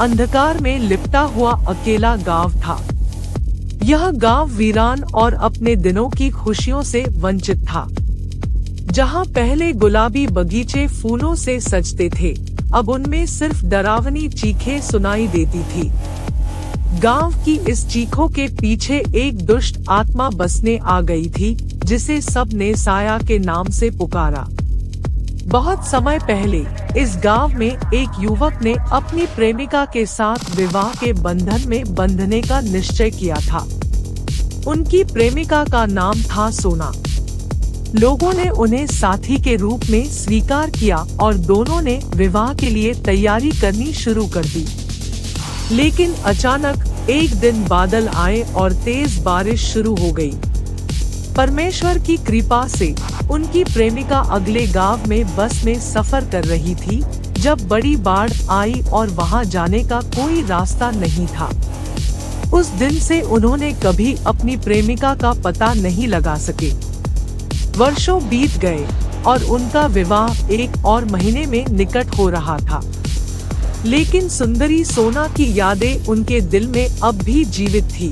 अंधकार में लिपटा हुआ अकेला गांव था। यह गांव वीरान और अपने दिनों की खुशियों से वंचित था। जहां पहले गुलाबी बगीचे फूलों से सजते थे, अब उनमें सिर्फ डरावनी चीखें सुनाई देती थी। गांव की इस चीखों के पीछे एक दुष्ट आत्मा बसने आ गई थी, जिसे सब ने साया के नाम से पुकारा। बहुत समय पहले इस गांव में एक युवक ने अपनी प्रेमिका के साथ विवाह के बंधन में बंधने का निश्चय किया था। उनकी प्रेमिका का नाम था सोना। लोगों ने उन्हें साथी के रूप में स्वीकार किया और दोनों ने विवाह के लिए तैयारी करनी शुरू कर दी। लेकिन अचानक एक दिन बादल आए और तेज बारिश शुरू हो गई। परमेश्वर की कृपा से उनकी प्रेमिका अगले गांव में बस में सफर कर रही थी, जब बड़ी बाढ़ आई और वहां जाने का कोई रास्ता नहीं था। उस दिन से उन्होंने कभी अपनी प्रेमिका का पता नहीं लगा सके। वर्षों बीत गए और उनका विवाह एक और महीने में निकट हो रहा था। लेकिन सुंदरी सोना की यादें उनके दिल में अब भी जीवित थी।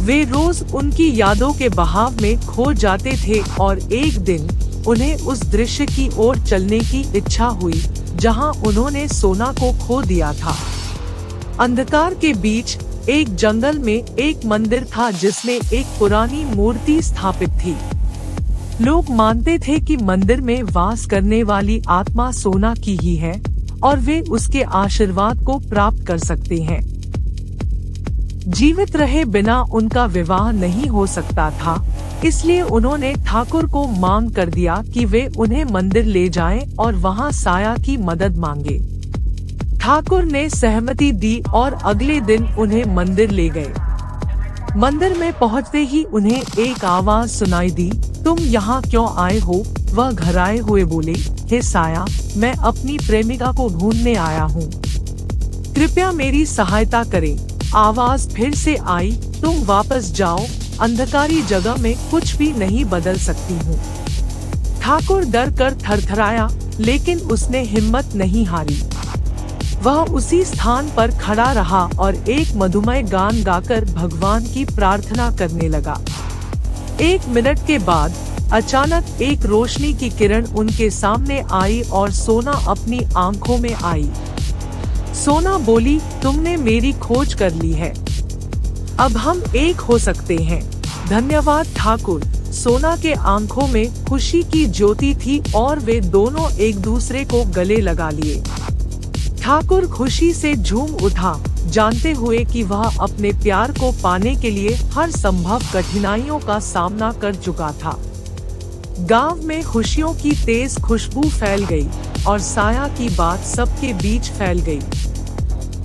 वे रोज उनकी यादों के बहाव में खो जाते थे और एक दिन उन्हें उस दृश्य की ओर चलने की इच्छा हुई, जहां उन्होंने सोना को खो दिया था। अंधकार के बीच एक जंगल में एक मंदिर था, जिसमें एक पुरानी मूर्ति स्थापित थी। लोग मानते थे कि मंदिर में वास करने वाली आत्मा सोना की ही है और वे उसके आशीर्वाद को प्राप्त कर सकते हैं। जीवित रहे बिना उनका विवाह नहीं हो सकता था, इसलिए उन्होंने ठाकुर को मांग कर दिया कि वे उन्हें मंदिर ले जाएं और वहां साया की मदद मांगे। ठाकुर ने सहमति दी और अगले दिन उन्हें मंदिर ले गए। मंदिर में पहुंचते ही उन्हें एक आवाज सुनाई दी, तुम यहाँ क्यों आए हो? वह घबराए हुए बोले, हे साया, मैं अपनी प्रेमिका को ढूंढने आया हूँ, कृपया मेरी सहायता करें। आवाज फिर से आई, तुम वापस जाओ, अंधकारी जगह में कुछ भी नहीं बदल सकती हूँ। ठाकुर डर कर थरथराया, लेकिन उसने हिम्मत नहीं हारी। वह उसी स्थान पर खड़ा रहा और एक मधुमय गान गाकर भगवान की प्रार्थना करने लगा। 1 मिनट के बाद अचानक एक रोशनी की किरण उनके सामने आई और सोना अपनी आंखों में आई। सोना बोली, तुमने मेरी खोज कर ली है, अब हम एक हो सकते हैं। धन्यवाद ठाकुर। सोना के आंखों में खुशी की ज्योति थी और वे दोनों एक दूसरे को गले लगा लिए। ठाकुर खुशी से झूम उठा, जानते हुए कि वह अपने प्यार को पाने के लिए हर संभव कठिनाइयों का सामना कर चुका था। गांव में खुशियों की तेज खुशबू फैल गई और साया की बात सबके बीच फैल गई।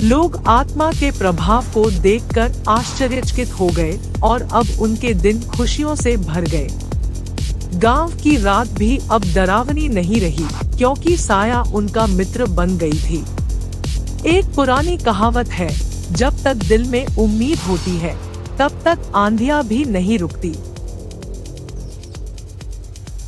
लोग आत्मा के प्रभाव को देखकर आश्चर्यचकित हो गए और अब उनके दिन खुशियों से भर गए। गांव की रात भी अब डरावनी नहीं रही, क्योंकि साया उनका मित्र बन गई थी। एक पुरानी कहावत है, जब तक दिल में उम्मीद होती है, तब तक आंधियां भी नहीं रुकती।